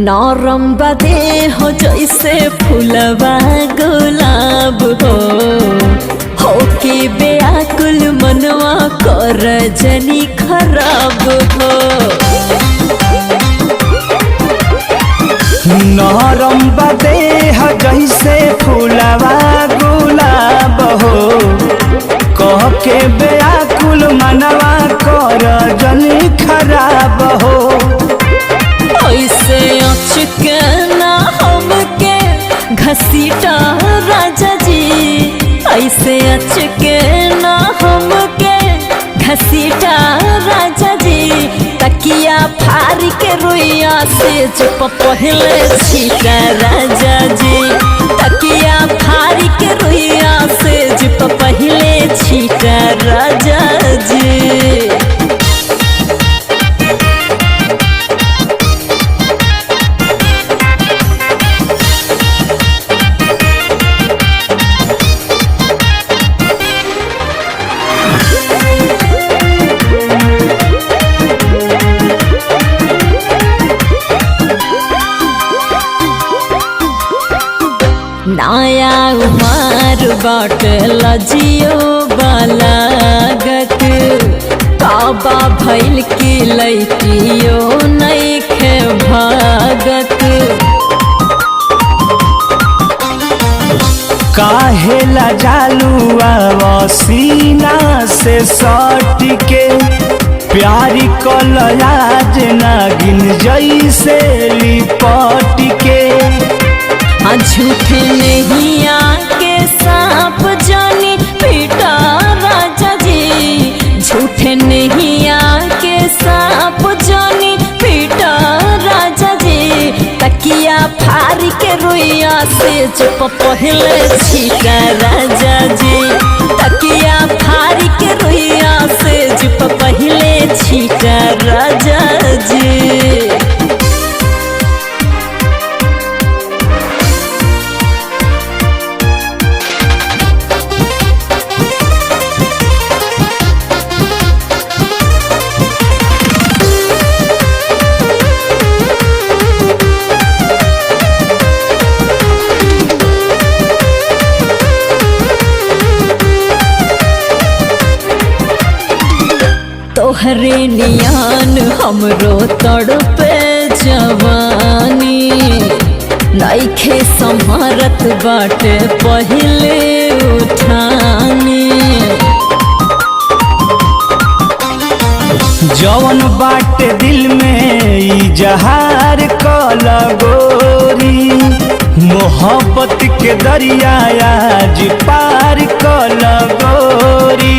नरम बदे हो जैसे फूलवा गुलाब हो के बेआकुल मनवा कर जनी खराब हो। नरम बदे हो जैसे फूलवा गुलाब हो कह के बेआकुल मनवा कर जनी खराब हो। ऐसे अचके ना हमके घसीटा राजा जी, ऐसे अचके ना हमके घसीटा राजा जी। तकिया फाड़ के रोइया से चुप पहले छीटा राजा जी, तकिया फाड़ के रोइया से चुप पहले छीटा राजा जी। नया उमार बाट लजियो बालागत काबा भैल की लैटियो नैखे भागत। काहेला जालुआ वसीना से सट के प्यारी कलयाज नागिन जैसे लिपट के। झूठे नहीं आके सांप जानी पीटा राजा जी, झूठे नहीं आके सांप जानी पीटा राजा जी। तकिया फाड़ के रोइया से चुप पहले छीटा राजा जी, तकिया फाड़ के रोइया से चुप पहले छीटा राजा जी। तोहरे नियान हमरो तड़पे जवानी, नइखे संभरत बाटे पहिले उठानी। जवन बाटे दिल में इजहार कल गोरी, मोहब्बत के दरिया आज पार कल गोरी।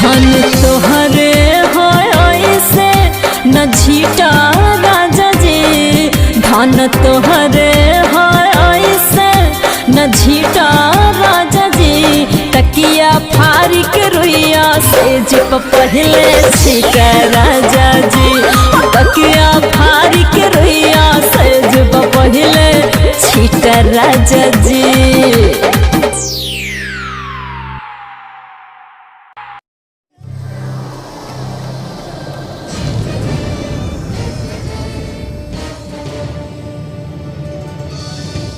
धन तोहरे हो ऐसे न झीटा राजा जी, धन तोहरे हो ऐसे न झीटा राजा जी। तकिया फाड़ के रोइया से चुप पहले छीटा राजा जी, तकिया फाड़ के रोइया से चुप पहले छीटा राजा जी।